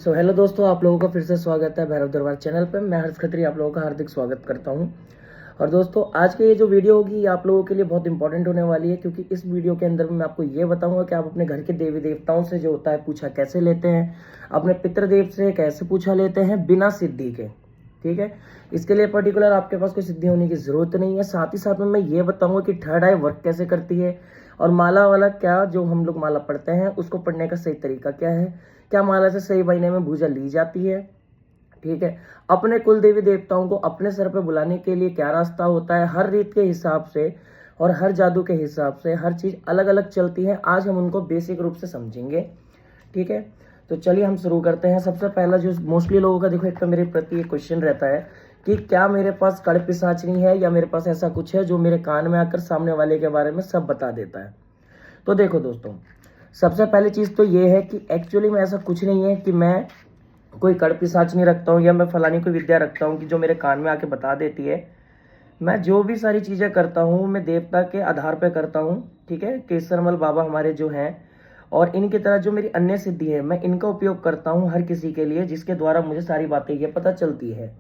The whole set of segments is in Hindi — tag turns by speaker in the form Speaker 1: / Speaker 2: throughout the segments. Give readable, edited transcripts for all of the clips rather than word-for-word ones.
Speaker 1: हेलो दोस्तों, आप लोगों का फिर से स्वागत है भैरव दरबार चैनल पे। मैं हर्ष खत्री आप लोगों का हार्दिक स्वागत करता हूं। और दोस्तों, आज की ये जो वीडियो होगी ये आप लोगों के लिए बहुत इंपॉर्टेंट होने वाली है, क्योंकि इस वीडियो के अंदर मैं आपको ये बताऊंगा कि आप अपने घर के देवी देवताओं से जो होता है पूछा कैसे लेते हैं, अपने पितृदेव से कैसे पूछा लेते हैं बिना सिद्धि के। ठीक है, इसके लिए पर्टिकुलर आपके पास कोई सिद्धि होने की जरूरत नहीं है। साथ ही साथ में मैं ये बताऊंगा कि थर्ड आई वर्क कैसे करती है, और माला वाला क्या, जो हम लोग माला पढ़ते हैं उसको पढ़ने का सही तरीका क्या है, क्या माला से सही महीने में पूजा ली जाती है। ठीक है, अपने कुल देवी देवताओं को अपने सर पे बुलाने के लिए क्या रास्ता होता है, हर रीत के हिसाब से और हर जादू के हिसाब से हर चीज अलग अलग चलती है। आज हम उनको बेसिक रूप से समझेंगे। ठीक है, तो चलिए हम शुरू करते हैं। सबसे पहला जो मोस्टली लोगों का देखो, एक तो मेरे प्रति एक क्वेश्चन रहता है कि क्या मेरे पास कड़ पिशाचनी है, या मेरे पास ऐसा कुछ है जो मेरे कान में आकर सामने वाले के बारे में सब बता देता है। तो देखो दोस्तों, सबसे पहली चीज तो ये है कि एक्चुअली में ऐसा कुछ नहीं है कि मैं कोई कड़ पिशाच नहीं रखता हूँ, या मैं फलानी कोई विद्या रखता हूँ कि जो मेरे कान में आके बता देती है। मैं जो भी सारी चीजें करता हूँ मैं देवता के आधार पे करता हूँ। ठीक है, केसरमल बाबा हमारे जो हैं, और इनकी तरह जो मेरी अन्य सिद्धि है मैं इनका उपयोग करता हूँ हर किसी के लिए, जिसके द्वारा मुझे सारी बातें ये पता चलती है।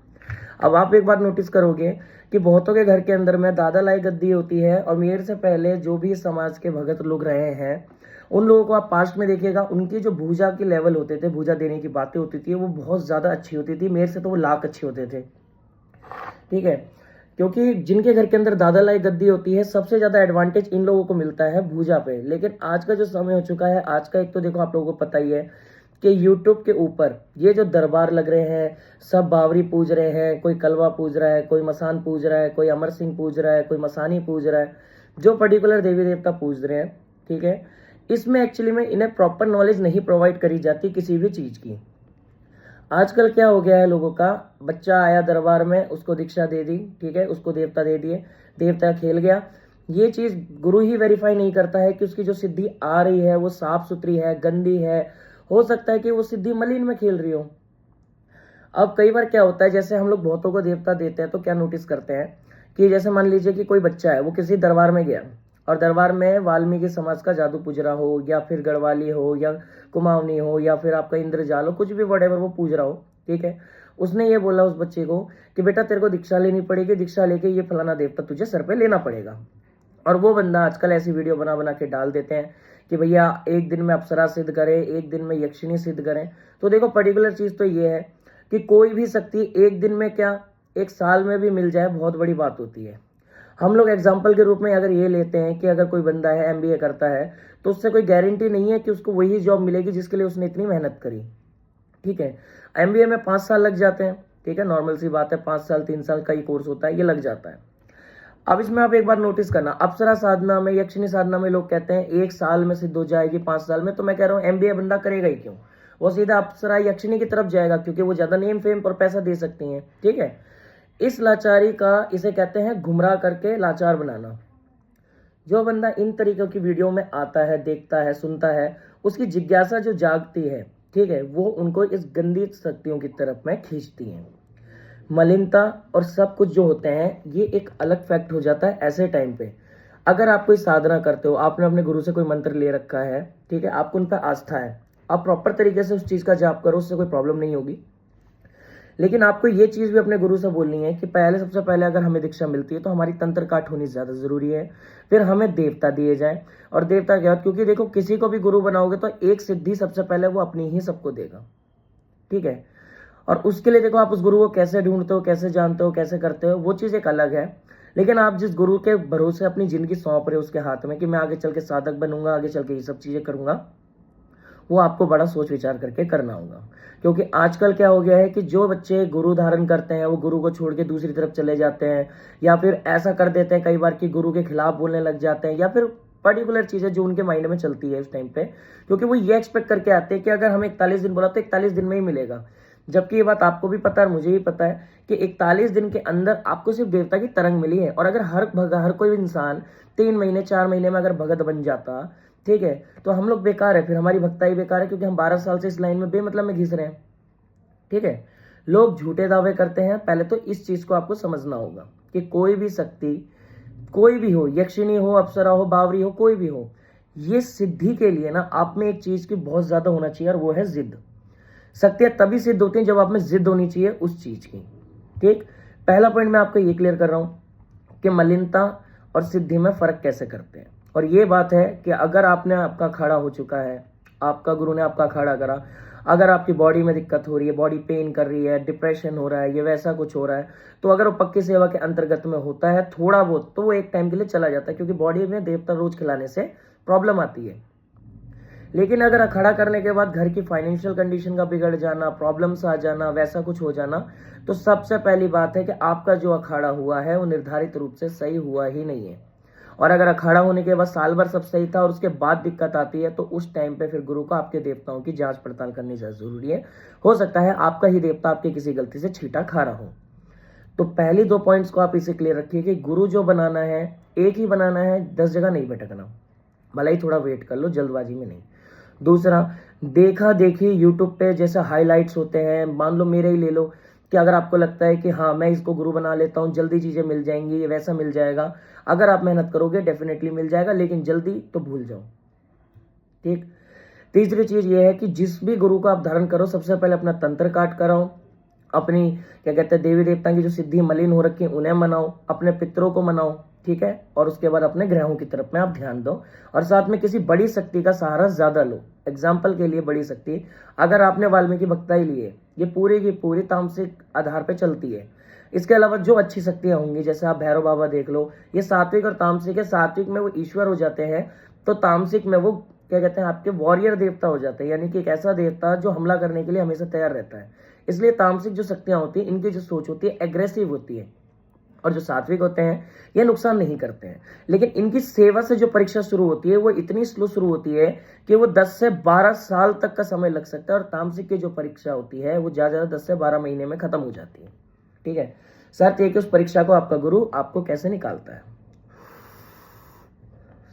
Speaker 1: अब आप एक बात नोटिस करोगे कि बहुतों के घर के अंदर में दादा लाई गद्दी होती है, और मेरे से पहले जो भी समाज के भगत लोग रहे हैं उन लोगों को आप पास्ट में देखिएगा, उनकी जो भूजा के लेवल होते थे, भूजा देने की बातें होती थी, वो बहुत ज्यादा अच्छी होती थी। मेरे से तो वो लाख अच्छे होते थे। ठीक है, क्योंकि जिनके घर के अंदर दादा लाई गद्दी होती है सबसे ज्यादा एडवांटेज इन लोगों को मिलता है भूजा पे। लेकिन आज का जो समय हो चुका है, आज का एक तो देखो आप लोगों को पता ही है कि यूट्यूब के ऊपर ये जो दरबार लग रहे हैं, सब बावरी पूज रहे हैं, कोई कलवा पूज रहा है, कोई मसान पूज रहा है, कोई अमर सिंह पूज रहा है, कोई मसानी पूज रहा है, जो पर्टिकुलर देवी देवता पूज रहे हैं। ठीक है, इसमें एक्चुअली में इन्हें प्रॉपर नॉलेज नहीं प्रोवाइड करी जाती किसी भी चीज की। आजकल क्या हो गया है, लोगों का बच्चा आया दरबार में, उसको दीक्षा दे दी, ठीक है, उसको देवता दे दिए, देवता खेल गया। ये चीज गुरु ही वेरीफाई नहीं करता है कि उसकी जो सिद्धि आ रही है वो साफ सुथरी है, गंदी है। हो सकता है कि वो सिद्धि मलिन में खेल रही हो। अब कई बार क्या होता है, जैसे हम लोग बहुतों को देवता देते हैं तो क्या नोटिस करते हैं कि जैसे मान लीजिए कि कोई बच्चा है, वो किसी दरबार में गया, और दरबार में वाल्मीकि समाज का जादू पूज रहा हो, या फिर गढ़वाली हो, या कुमाऊनी हो, या फिर आपका इंद्रजाल हो, कुछ भी वटेवर वो पूज रहा हो। ठीक है, उसने ये बोला उस बच्चे को कि बेटा तेरे को दीक्षा लेनी पड़ेगी, दीक्षा लेके ये फलाना देवता तुझे सर पे लेना पड़ेगा। और वो बंदा आजकल ऐसी वीडियो बना बना के डाल देते हैं कि भैया एक दिन में अप्सरा सिद्ध करें, एक दिन में यक्षिणी सिद्ध करें। तो देखो पर्टिकुलर चीज तो ये है कि कोई भी शक्ति एक दिन में क्या, एक साल में भी मिल जाए बहुत बड़ी बात होती है। हम लोग एग्जाम्पल के रूप में अगर ये लेते हैं कि अगर कोई बंदा है एमबीए करता है, तो उससे कोई गारंटी नहीं है कि उसको वही जॉब मिलेगी जिसके लिए उसने इतनी मेहनत करी। ठीक है, एमबीए में 5 साल लग जाते हैं। ठीक है, नॉर्मल सी बात है, 5 साल 3 साल का ही कोर्स होता है, ये लग जाता है। अब इसमें आप एक बार नोटिस करना, अप्सरा साधना में, यक्षिणी साधना में लोग कहते हैं 1 साल में सिद्ध हो जाएगी, 5 साल में। तो मैं कह रहा हूँ एमबीए बंदा करेगा ही क्यों, वो सीधा अप्सरा यक्षिणी की तरफ जाएगा, क्योंकि वो ज्यादा नेम फेम और पैसा दे सकती हैं। ठीक है, इस लाचारी का इसे कहते हैं गुमराह करके लाचार बनाना। जो बंदा इन तरीकों की वीडियो में आता है, देखता है, सुनता है, उसकी जिज्ञासा जो जागती है, ठीक है, वो उनको इस गंदी शक्तियों की तरफ में खींचती है। मलिनता और सब कुछ जो होते हैं ये एक अलग फैक्ट हो जाता है ऐसे टाइम पे। अगर आप कोई साधना करते हो, आपने अपने गुरु से कोई मंत्र ले रखा है, ठीक है, आपको उन पर आस्था है, आप प्रॉपर तरीके से उस चीज का जाप करो, उससे कोई प्रॉब्लम नहीं होगी। लेकिन आपको ये चीज भी अपने गुरु से बोलनी है कि पहले, सबसे पहले अगर हमें दीक्षा मिलती है तो हमारी तंत्र काट होनी ज्यादा जरूरी है, फिर हमें देवता दिए जाए। और देवता क्या, क्योंकि देखो किसी को भी गुरु बनाओगे तो एक सिद्धि सबसे पहले वो अपनी ही सबको देगा। ठीक है, और उसके लिए देखो आप उस गुरु को कैसे ढूंढते हो, कैसे जानते हो, कैसे करते हो, वो चीज एक अलग है। लेकिन आप जिस गुरु के भरोसे अपनी जिंदगी सौंप रहे हो उसके हाथ में कि मैं आगे चल के साधक बनूंगा, आगे चल के ये सब चीजें करूंगा, वो आपको बड़ा सोच विचार करके करना होगा। क्योंकि आजकल क्या हो गया है कि जो बच्चे गुरु धारण करते हैं वो गुरु को छोड़ के दूसरी तरफ चले जाते हैं, या फिर ऐसा कर देते हैं कई बार कि गुरु के खिलाफ बोलने लग जाते हैं, या फिर पर्टिकुलर चीजें जो उनके माइंड में चलती है उस टाइम पे, क्योंकि वो ये एक्सपेक्ट करके आते हैं कि अगर हमें 41 दिन बोला तो 41 दिन में ही मिलेगा। जबकि ये बात आपको भी पता है और मुझे भी पता है कि 41 दिन के अंदर आपको सिर्फ देवता की तरंग मिली है। और अगर हर कोई इंसान 3 महीने 4 महीने में अगर भगत बन जाता, ठीक है, तो हम लोग बेकार है, फिर हमारी भक्ताई बेकार है, क्योंकि हम 12 साल से इस लाइन में बेमतलब में घिस रहे हैं। ठीक है, लोग झूठे दावे करते हैं। पहले तो इस चीज को आपको समझना होगा कि कोई भी शक्ति, कोई भी हो, यक्षिणी हो, अप्सरा हो, बावरी हो, कोई भी हो, ये सिद्धि के लिए ना आप में एक चीज की बहुत ज्यादा होना चाहिए, और वो है जिद। शक्तियां तभी सिद्ध होती हैं जब आप में जिद होनी चाहिए उस चीज की। ठीक, पहला पॉइंट मैं आपको ये क्लियर कर रहा हूं कि मलिनता और सिद्धि में फर्क कैसे करते हैं। और ये बात है कि अगर आपने आपका अखाड़ा हो चुका है, आपका गुरु ने आपका अखाड़ा करा, अगर आपकी बॉडी में दिक्कत हो रही है, बॉडी पेन कर रही है, डिप्रेशन हो रहा है, ये वैसा कुछ हो रहा है, तो अगर वो पक्की सेवा के अंतर्गत में होता है थोड़ा बहुत, तो वो एक टाइम के लिए चला जाता है, क्योंकि बॉडी में देवता रोज खिलाने से प्रॉब्लम आती है। लेकिन अगर अखाड़ा करने के बाद घर की फाइनेंशियल कंडीशन का बिगड़ जाना, प्रॉब्लम्स आ जाना, वैसा कुछ हो जाना, तो सबसे पहली बात है कि आपका जो अखाड़ा हुआ है वो निर्धारित रूप से सही हुआ ही नहीं है। और अगर अखाड़ा होने के बाद साल भर सब सही था और उसके बाद दिक्कत आती है, तो उस टाइम पे फिर गुरु को आपके देवताओं की जांच पड़ताल करनी ज्यादा जरूरी है। हो सकता है आपका ही देवता आपके किसी गलती से छींटा खा रहा हो। तो पहली 2 पॉइंट्स को आप इसे क्लियर रखिए कि गुरु जो बनाना है एक ही बनाना है, 10 जगह नहीं भटकना। भले ही थोड़ा वेट कर लो, जल्दबाजी में नहीं। दूसरा, देखा देखी यूट्यूब पे जैसे हाईलाइट्स होते हैं, मान लो मेरे ही ले लो, कि अगर आपको लगता है कि हाँ मैं इसको गुरु बना लेता हूँ, जल्दी चीजें मिल जाएंगी, ये वैसा मिल जाएगा, अगर आप मेहनत करोगे डेफिनेटली मिल जाएगा, लेकिन जल्दी तो भूल जाओ। ठीक, तीसरी चीज ये है कि जिस भी गुरु को आप धारण करो, सबसे पहले अपना तंत्र काट कराओ, अपनी क्या कहते हैं देवी देवता की जो सिद्धि मलिन हो रखी है उन्हें मनाओ, अपने पितरों को मनाओ। ठीक है, और उसके बाद अपने ग्रहों की तरफ में आप ध्यान दो, और साथ में किसी बड़ी शक्ति का सहारा ज्यादा लो। एग्जाम्पल के लिए बड़ी शक्ति, अगर आपने वाल्मीकि भक्ताई ली है, ये पूरी की पूरी तामसिक आधार पे चलती है। इसके अलावा जो अच्छी शक्तियां होंगी, जैसे आप भैरव बाबा देख लो, ये सात्विक और तामसिक है। सात्विक में वो ईश्वर हो जाते हैं, तो तामसिक में वो क्या कहते हैं आपके वॉरियर देवता हो जाते हैं, यानी कि एक ऐसा देवता जो हमला करने के लिए हमेशा तैयार रहता है। इसलिए तामसिक जो शक्तियां होती है, इनकी जो सोच होती है एग्रेसिव होती है, और जो सात्विक होते हैं ये नुकसान नहीं करते हैं। लेकिन इनकी सेवा से जो परीक्षा शुरू होती है वो इतनी स्लो शुरू होती है कि वो 10 से 12 साल तक का समय लग सकता है, और तामसिक की जो परीक्षा होती है वो ज्यादा 10 से 12 महीने में खत्म हो जाती है। ठीक है, शर्त यह कि उस परीक्षा को आपका गुरु आपको कैसे निकालता है।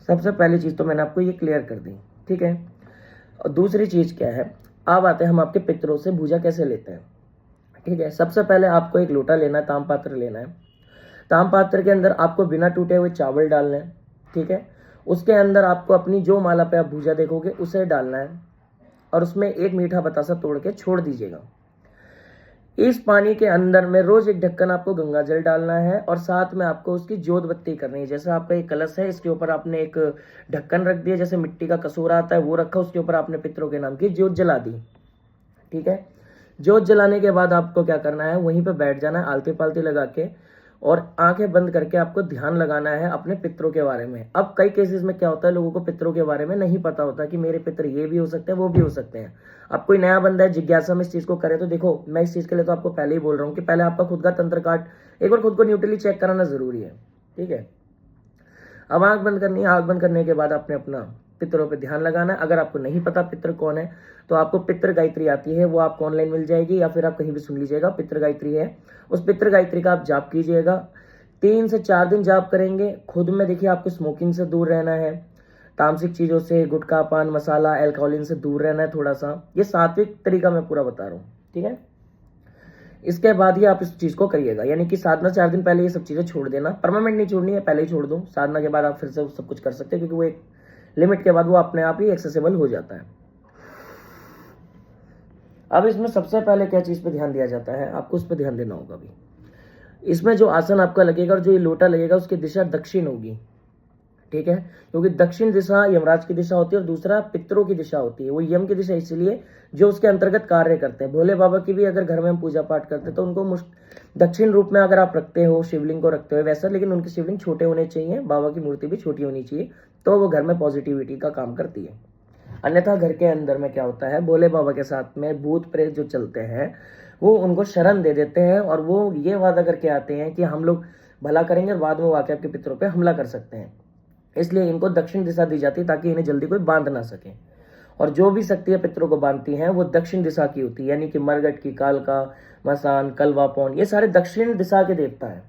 Speaker 1: सबसे पहली चीज तो मैंने आपको ये क्लियर कर दी। ठीक है, और दूसरी चीज क्या है, अब आते हैं हम आपके पितरों से भूजा कैसे लेते हैं। ठीक है, सबसे पहले आपको एक लोटा लेना है, ताम पात्र लेना है। ताम पात्र के अंदर आपको बिना टूटे हुए चावल डालना है। ठीक है, उसके अंदर आपको अपनी जो माला पे आप भूजा देखोगे उसे डालना है, और उसमें एक मीठा बतासा तोड़ के छोड़ दीजिएगा। इस पानी के अंदर में रोज एक ढक्कन आपको गंगा जल डालना है, और साथ में आपको उसकी जोत बत्ती करनी है। जैसे आपका एक कलश है, इसके ऊपर आपने एक ढक्कन रख दिया, जैसे मिट्टी का कसूरा आता है वो रखा, उसके ऊपर आपने पितरों के नाम की जोत जला दी। ठीक है, जोत जलाने के बाद आपको क्या करना है, वहीं पे बैठ जाना है आलती पालती लगा के, और आंखें बंद करके आपको ध्यान लगाना है अपने पितरों के बारे में। अब कई केसेस में क्या होता है, लोगों को पितरों के बारे में नहीं पता होता कि मेरे पितर ये भी हो सकते हैं वो भी हो सकते हैं। अब कोई नया बंदा है, जिज्ञासा में इस चीज को करे, तो देखो मैं इस चीज के लिए तो आपको पहले ही बोल रहा हूँ कि पहले आपका खुद का तंत्र काट एक बार खुद को न्यूट्रली चेक कराना जरूरी है। ठीक है, अब आंख बंद करनी है। आंख बंद करने के बाद आपने अपना पितरों पे ध्यान लगाना है। अगर आपको नहीं पता पितर कौन है, तो आपको पितर गायत्री आती है, वो आपको ऑनलाइन मिल जाएगी, या फिर आप कहीं भी सुन लीजिएगा, पितर गायत्री है। उस पितर गायत्री का आप जाप कीजिएगा, 3 से 4 दिन जाप करेंगे। खुद में देखिए आपको स्मोकिंग से दूर रहना है, तामसिक चीजों से, गुटखा पान मसाला एल्कोहलिन से दूर रहना है थोड़ा सा। ये सात्विक तरीका मैं पूरा बता रहा हूँ। ठीक है, इसके बाद ही आप इस चीज को करिएगा, यानी कि साधना 4 दिन पहले ये सब चीजें छोड़ देना। परमानेंट नहीं छोड़नी है, पहले ही छोड़ दो। साधना के बाद आप फिर से सब कुछ कर सकते हैं, क्योंकि वो एक लिमिट के बाद वो अपने आप ही एक्सेसिबल हो जाता है। अब इसमें सबसे पहले क्या चीज पे ध्यान दिया जाता है, आपको उस पर ध्यान देना होगा। अभी इसमें जो आसन आपका लगेगा और जो ये लोटा लगेगा उसकी दिशा दक्षिण होगी। ठीक है, क्योंकि दक्षिण दिशा यमराज की दिशा होती है, और दूसरा पितरों की दिशा होती है। वो यम की दिशा इसलिए जो उसके अंतर्गत कार्य करते हैं। भोले बाबा की भी अगर घर में हम पूजा पाठ करते हैं तो उनको दक्षिण रूप में अगर आप रखते हो, शिवलिंग को रखते हो वैसा, लेकिन उनके शिवलिंग छोटे होने चाहिए, बाबा की मूर्ति भी छोटी होनी चाहिए, तो वो घर में पॉजिटिविटी का काम करती है। अन्यथा घर के अंदर में क्या होता है, भोले बाबा के साथ में भूत प्रेत जो चलते हैं वो उनको शरण दे देते हैं, और वो ये वादा करके आते हैं कि हम लोग भला करेंगे, और बाद में वो आके आपके पितरों पे हमला कर सकते हैं। इसलिए इनको दक्षिण दिशा दी जाती है ताकि इन्हें जल्दी कोई बांध ना सके। और जो भी शक्तियां पितरों को बांधती हैं वो दक्षिण दिशा की होती है, यानी कि मरगट की, कालका, मसान, कलवा पौन, ये सारे दक्षिण दिशा के देवता है।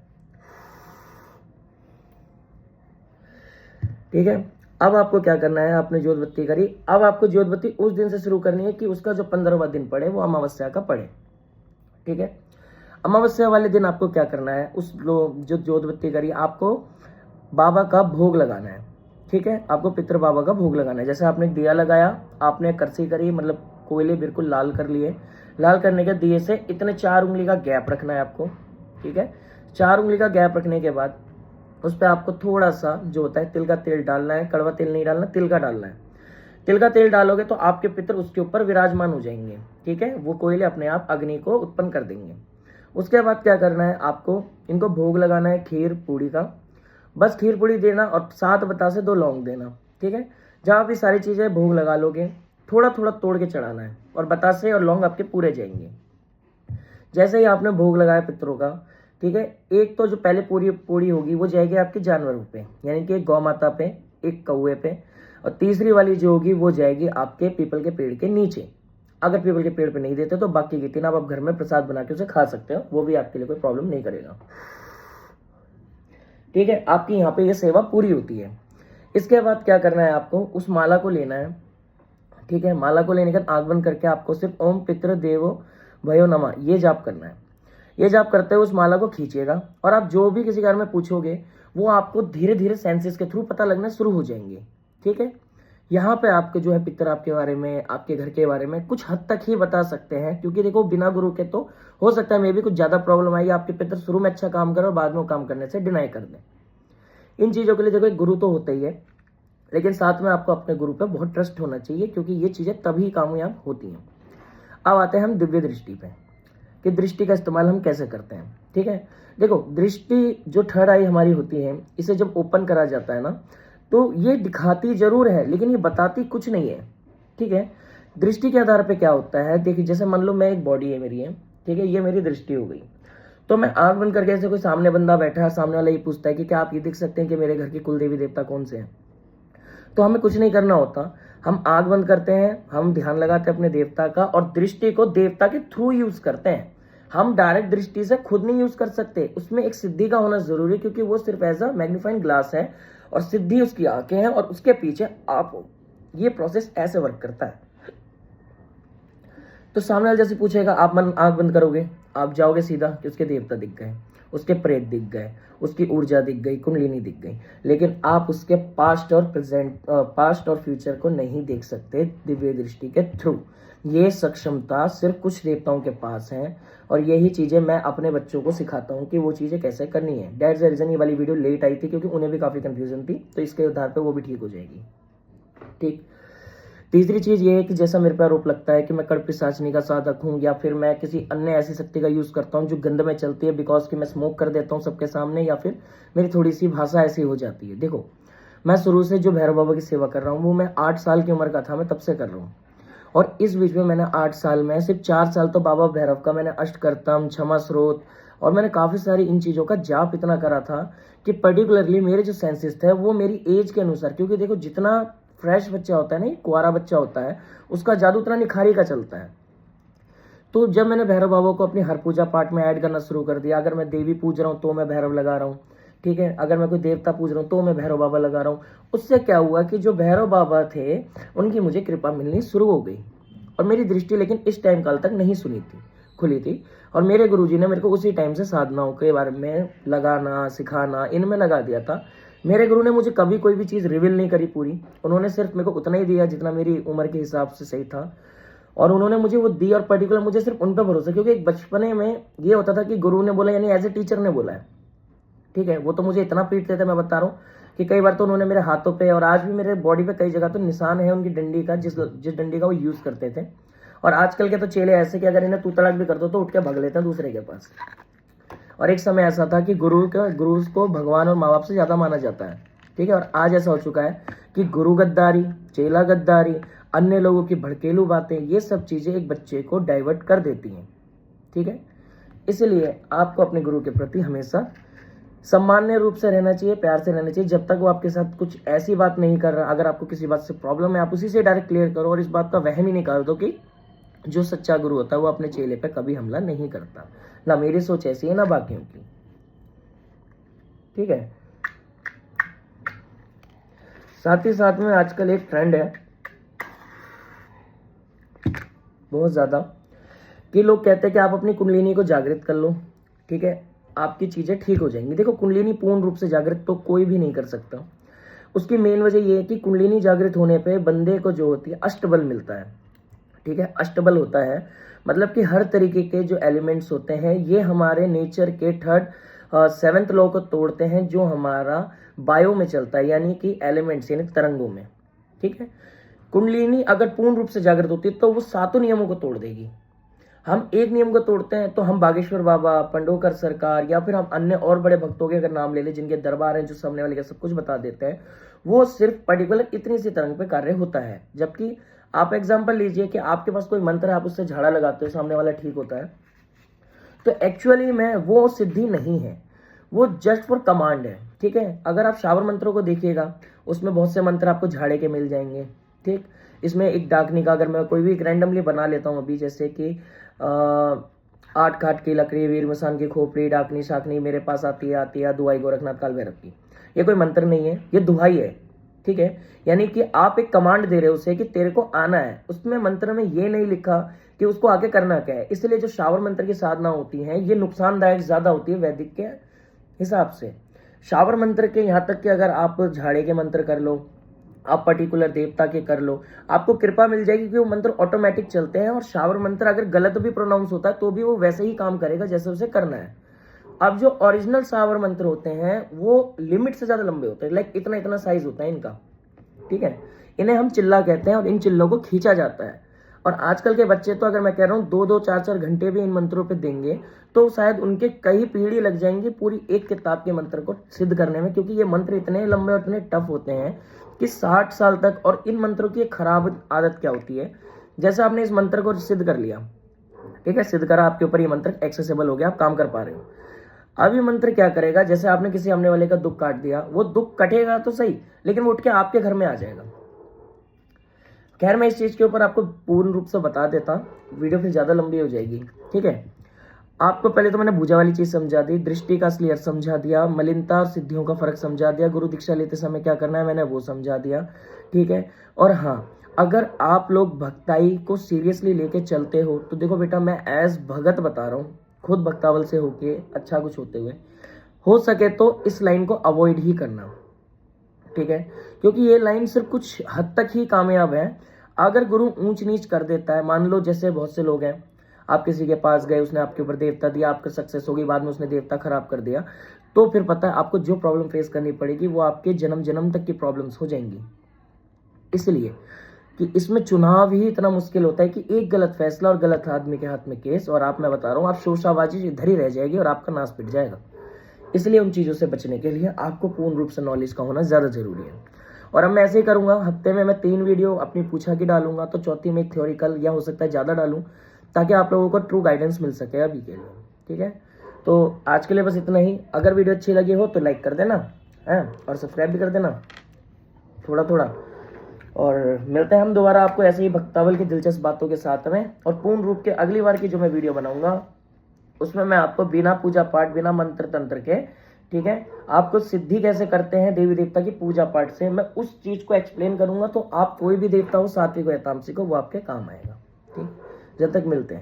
Speaker 1: ठीक है, अब आपको क्या करना है, आपने ज्योत बत्ती करी। अब आपको ज्योत बत्ती उस दिन से शुरू करनी है कि उसका जो 15वां दिन पड़े वो अमावस्या का पड़े। ठीक है, अमावस्या वाले दिन आपको क्या करना है, उस जो ज्योत बत्ती करी आपको बाबा का भोग लगाना है। ठीक है, आपको पितर बाबा का भोग लगाना है। जैसे आपने दिया लगाया, आपने करसी करी, मतलब कोयले बिल्कुल लाल कर लिए। लाल करने के दिए से इतने 4 उंगली का गैप रखना है आपको, ठीक है। 4 उंगली का गैप रखने के बाद उस पर आपको थोड़ा सा जो होता है तिल का तेल डालना है। कड़वा तेल नहीं डालना, तिल का डालना है। तिल का तेल डालोगे तो आपके पितर उसके ऊपर विराजमान हो जाएंगे, ठीक है। वो कोयले अपने आप अग्नि को उत्पन्न कर देंगे। उसके बाद क्या करना है, आपको इनको भोग लगाना है खीर पूड़ी का। बस खीर पूड़ी देना और 7 बतासे 2 लौंग देना, ठीक है। जहाँ भी सारी चीज़ें भोग लगा लोगे, थोड़ा थोड़ा तोड़ के चढ़ाना है और बतासे और लौंग आपके पूरे जाएंगे। जैसे ही आपने भोग लगाया पितरों का, ठीक है, एक तो जो पहले पूरी होगी वो जाएगी आपके जानवरों पे, यानी कि एक गौ माता पे, एक कौए पे, और तीसरी वाली जो होगी वो जाएगी आपके पीपल के पेड़ के नीचे। अगर पीपल के पेड़ पे नहीं देते तो बाकी की 3 आप घर में प्रसाद बना के उसे खा सकते हो, वो भी आपके लिए कोई प्रॉब्लम नहीं करेगा, ठीक है। आपकी यहाँ पे ये सेवा पूरी होती है। इसके बाद क्या करना है, आपको उस माला को लेना है, ठीक है। माला को लेने के बाद आंख बंद करके आपको सिर्फ ओम पितृ देवो भयो नमः ये जाप करना है। ये जाप करते हुए उस माला को खींचिएगा और आप जो भी किसी घर में पूछोगे वो आपको धीरे धीरे सेंसेस के थ्रू पता लगना शुरू हो जाएंगे, ठीक है। यहाँ पे आपके जो है पितर आपके बारे में, आपके घर के बारे में कुछ हद तक ही बता सकते हैं, क्योंकि देखो बिना गुरु के तो हो सकता है मे भी कुछ ज्यादा प्रॉब्लम आई, आपके पितर शुरू में अच्छा काम करें और बाद में वो काम करने से डिनाई कर दें। इन चीजों के लिए देखो एक गुरु तो होता ही है, लेकिन साथ में आपको अपने गुरु पे बहुत ट्रस्ट होना चाहिए, क्योंकि ये चीजें तभी कामयाब होती हैं। अब आते हैं हम दिव्य दृष्टि पे, कि दृष्टि का इस्तेमाल हम कैसे करते हैं, ठीक है। देखो दृष्टि जो थर्ड आई हमारी होती है, इसे जब ओपन करा जाता है ना, तो ये दिखाती जरूर है लेकिन ये बताती कुछ नहीं है, ठीक है। दृष्टि के आधार पे क्या होता है, देखिए जैसे मान लो मैं एक बॉडी है मेरी है, ठीक है, ये मेरी दृष्टि हो गई, तो मैं आंख बंद करके ऐसे कोई सामने बंदा बैठा है, सामने वाला ये पूछता है कि क्या आप ये देख सकते हैं कि मेरे घर के कुल देवी देवता कौन से हैं, तो हमें कुछ नहीं करना होता। हम आंख बंद करते हैं, हम ध्यान लगाते हैं अपने देवता का और दृष्टि को देवता के थ्रू यूज करते हैं। हम डायरेक्ट दृष्टि से खुद नहीं यूज कर सकते, उसमें एक सिद्धि का होना जरूरी है, क्योंकि वो सिर्फ एज अ मैग्नीफाइंग ग्लास है और सिद्धि उसकी आंखें हैं और उसके पीछे आप हो। ये प्रोसेस ऐसे वर्क करता है। तो सामने वाला जैसे पूछेगा, आप मन आंख बंद करोगे, आप जाओगे सीधा कि उसके देवता दिख गए, उसके प्रेत दिख गए, उसकी ऊर्जा दिख गई, कुंडलिनी दिख गई, लेकिन आप उसके पास्ट और फ्यूचर को नहीं देख सकते दिव्य दृष्टि के थ्रू। ये सक्षमता सिर्फ कुछ देवताओं के पास है और यही चीजें मैं अपने बच्चों को सिखाता हूँ कि वो चीजें कैसे करनी है। दैट्स द रीजन ये वाली वीडियो लेट आई थी, क्योंकि उन्हें भी काफी कंफ्यूजन थी, तो इसके आधार पे वो भी ठीक हो जाएगी, ठीक। तीसरी चीज ये है कि जैसा मेरे पे आरोप लगता है कि मैं कड़पिशाचनी का साधक हूँ या फिर मैं किसी अन्य ऐसी शक्ति का यूज करता हूँ जो गंध में चलती है, बिकॉज कि मैं स्मोक कर देता हूँ सबके सामने, या फिर मेरी थोड़ी सी भाषा ऐसी हो जाती है। देखो मैं शुरू से जो भैरव बाबा की सेवा कर रहा हूँ वो मैं 8 साल की उम्र का था, मैं तब से कर रहा हूँ। और इस बीच में मैंने 8 साल में सिर्फ 4 साल तो बाबा भैरव का मैंने अष्टकर्तम, क्षमा स्रोत और मैंने काफी सारी इन चीजों का जाप इतना करा था कि पर्टिकुलरली मेरे जो सेंसेस थे वो मेरी एज के अनुसार, क्योंकि देखो जितना फ्रेश बच्चा होता है ना, कुआरा बच्चा होता है, उसका जादू उतना निखारी का चलता है। तो जब मैंने भैरव बाबा को अपनी हर पूजा पाठ में ऐड करना शुरू कर दिया, अगर मैं देवी पूज रहा हूँ तो मैं भैरव लगा रहा हूँ, ठीक है, अगर मैं कोई देवता पूज रहा हूँ तो मैं भैरव बाबा लगा रहा हूँ, उससे क्या हुआ कि जो भैरव बाबा थे उनकी मुझे कृपा मिलनी शुरू हो गई। और मेरी दृष्टि लेकिन इस टाइम काल तक नहीं खुली थी, और मेरे गुरुजी ने मेरे को उसी टाइम से साधनाओं के बारे में लगाना, सिखाना, इनमें लगा दिया था। मेरे गुरु ने मुझे कभी कोई भी चीज़ रिवील नहीं करी पूरी, उन्होंने सिर्फ मेरे को उतना ही दिया जितना मेरी उम्र के हिसाब से सही था, और उन्होंने मुझे वो दी, और पर्टिकुलर मुझे सिर्फ उन पर भरोसा, क्योंकि एक बचपने में ये होता था कि गुरु ने बोला, यानी एज ए टीचर ने बोला है, ठीक है। वो तो मुझे इतना पीटते थे, मैं बता रहा हूँ कि कई बार तो उन्होंने मेरे हाथों पे और आज भी मेरे बॉडी पे कई जगह तो निशान है उनकी डंडी का, जिस डंडी का वो यूज़ करते थे। और आजकल के तो चेले ऐसे कि अगर इन्हें तू तड़ाक भी कर दो तो उठ के भाग लेते हैं दूसरे के पास। और एक समय ऐसा था कि गुरु को भगवान और माँ बाप से ज़्यादा माना जाता है, ठीक है। और आज ऐसा हो चुका है कि गुरु गद्दारी, चेला गद्दारी, अन्य लोगों की भड़केलू बातें, ये सब चीज़ें एक बच्चे को डाइवर्ट कर देती हैं, ठीक है। इसलिए आपको अपने गुरु के प्रति हमेशा सम्मान्य रूप से रहना चाहिए, प्यार से रहना चाहिए। जब तक वो आपके साथ कुछ ऐसी बात नहीं कर रहा, अगर आपको किसी बात से प्रॉब्लम है आप उसी से डायरेक्ट क्लियर करो, और इस बात का वहम ही निकाल दो कि जो सच्चा गुरु होता है वो अपने चेले पे कभी हमला नहीं करता। ना मेरी सोच ऐसी है ना बाकियों की, ठीक है। साथ ही साथ में आजकल एक ट्रेंड है बहुत ज्यादा कि लोग कहते हैं कि आप अपनी कुंडलिनी को जागृत कर लो, ठीक है, आपकी चीजें ठीक हो जाएंगी। देखो कुंडलिनी पूर्ण रूप से जागृत तो कोई भी नहीं कर सकता। उसकी मेन वजह यह है कि कुंडलिनी जागृत होने पे बंदे को जो होती है अष्टबल मिलता है, ठीक है। अष्टबल होता है मतलब कि हर तरीके के जो एलिमेंट्स होते हैं ये हमारे नेचर के थर्ड सेवेंथ लॉ को तोड़ते हैं, जो हमारा बायो में चलता है, यानी कि एलिमेंट्स यानी तरंगों में, ठीक है। कुंडलिनी अगर पूर्ण रूप से जागृत होती है तो वो सातों नियमों को तोड़ देगी। हम एक नियम को तोड़ते हैं तो हम बागेश्वर बाबा, पंडोकर सरकार या फिर हम अन्य और बड़े भक्तों के अगर नाम ले लें जिनके दरबार हैं, जो सामने वाले का सब कुछ बता देते हैं, वो सिर्फ पर्टिकुलर इतनी सी तरंग पे कार्य होता है। जबकि आप एग्जांपल लीजिए कि आपके पास कोई मंत्र है, आप उससे झाड़ा लगाते हो, सामने वाला ठीक होता है, तो एक्चुअली में वो सिद्धि नहीं है, वो जस्ट फॉर कमांड है, ठीक है। अगर आप शावर मंत्रों को देखिएगा उसमें बहुत से मंत्र आपको झाड़े के मिल जाएंगे, ठीक। इसमें एक डाकनी का अगर मैं कोई भी रैंडमली बना लेता हूँ अभी, जैसे कि 8 काठ की लकड़ी, वीर मसान की खोपड़ी, डाकनी शाकनी मेरे पास आती है दुआई गोरखनाथ काल भैरव की, ये कोई मंत्र नहीं है, ये दुहाई है, ठीक है। यानी कि आप एक कमांड दे रहे हो उसे कि तेरे को आना है, उसमें मंत्र में ये नहीं लिखा कि उसको आगे करना क्या है। इसलिए जो शावर मंत्र की साधना होती है ये नुकसानदायक ज्यादा होती है वैदिक के हिसाब से। शावर मंत्र के यहाँ तक कि अगर आप झाड़े के मंत्र कर लो, आप पर्टिकुलर देवता के कर लो, आपको कृपा मिल जाएगी कि वो मंत्र ऑटोमेटिक चलते हैं। और शावर मंत्र अगर गलत भी प्रोनाउंस होता है तो भी वो वैसे ही काम करेगा जैसे उसे करना है। अब जो ओरिजिनल शावर मंत्र होते हैं वो लिमिट से ज्यादा लंबे होते हैं, लाइक इतना इतना साइज होता है इनका, ठीक है। इन्हें हम चिल्ला कहते हैं और इन चिल्लों को खींचा जाता है। और आजकल के बच्चे तो अगर मैं कह रहा हूँ 2-2, 4-4 घंटे भी इन मंत्रों पे देंगे तो शायद उनके कई पीढ़ी लग जाएंगी पूरी एक किताब के मंत्र को सिद्ध करने में, क्योंकि ये मंत्र इतने लंबे और इतने टफ होते हैं कि 60 साल तक। और इन मंत्रों की एक खराब आदत क्या होती है, जैसे आपने इस मंत्र को सिद्ध कर लिया, ठीक है, सिद्ध करा, आपके ऊपर ये मंत्र एक्सेसिबल हो गया, आप काम कर पा रहे हो। अब ये मंत्र क्या करेगा, जैसे आपने किसी सामने वाले का दुख काट दिया, वो दुख कटेगा तो सही, लेकिन वो उठ के आपके घर में आ जाएगा। खैर मैं इस चीज के ऊपर आपको पूर्ण रूप से बता देता, वीडियो फिर ज्यादा लंबी हो जाएगी, ठीक है। आपको पहले तो मैंने भूजा वाली चीज समझा दी, दृष्टि का असली अर्थ समझा दिया, मलिनता और सिद्धियों का फर्क समझा दिया, गुरु दीक्षा लेते समय क्या करना है मैंने वो समझा दिया, ठीक है। और हाँ, अगर आप लोग भक्ताई को सीरियसली लेके चलते हो तो देखो बेटा, मैं एज भगत बता रहा हूँ, खुद भक्तावल से होके अच्छा कुछ होते हुए, हो सके तो इस लाइन को अवॉइड ही करना, ठीक है। क्योंकि ये लाइन सिर्फ कुछ हद तक ही कामयाब है। अगर गुरु ऊंच नीच कर देता है, मान लो जैसे बहुत से लोग हैं, आप किसी के पास गए, उसने आपके ऊपर देवता दिया, आपका सक्सेस हो गई, बाद में उसने देवता खराब कर दिया, तो फिर पता है आपको जो प्रॉब्लम फेस करनी पड़ेगी वो आपके जन्म जन्म तक की प्रॉब्लम्स हो जाएंगी। इसलिए कि इसमें चुनाव ही इतना मुश्किल होता है कि एक गलत फैसला और गलत आदमी के हाथ में केस, और आप, मैं बता रहा हूँ, आप शोशाबाजी इधर ही रह जाएगी और आपका नाश पिट जाएगा। इसलिए उन चीज़ों से बचने के लिए आपको पूर्ण रूप से नॉलेज का होना ज़्यादा जरूरी है। और अब मैं ऐसे ही करूँगा, हफ्ते में मैं 3 वीडियो अपनी पूछा की डालूंगा, तो चौथी में एक थ्योरिकल, या हो सकता है ज़्यादा डालूँ, ताकि आप लोगों को ट्रू गाइडेंस मिल सके अभी के लिए, ठीक है। तो आज के लिए बस इतना ही। अगर वीडियो अच्छी लगी हो तो लाइक कर देना है, और सब्सक्राइब भी कर देना थोड़ा थोड़ा। और मिलते हैं हम दोबारा आपको ऐसे ही भक्तावल की दिलचस्प बातों के साथ में। और पूर्ण रूप के अगली बार की जो मैं वीडियो बनाऊंगा उसमें मैं आपको बिना पूजा पाठ, बिना मंत्र तंत्र के, ठीक है, आपको सिद्धि कैसे करते हैं देवी देवता की पूजा पाठ से, मैं उस चीज को एक्सप्लेन करूंगा। तो आप कोई भी देवता हो, सात्विक हो या तामसिक हो, वो आपके काम आएगा, ठीक। जब तक मिलते हैं।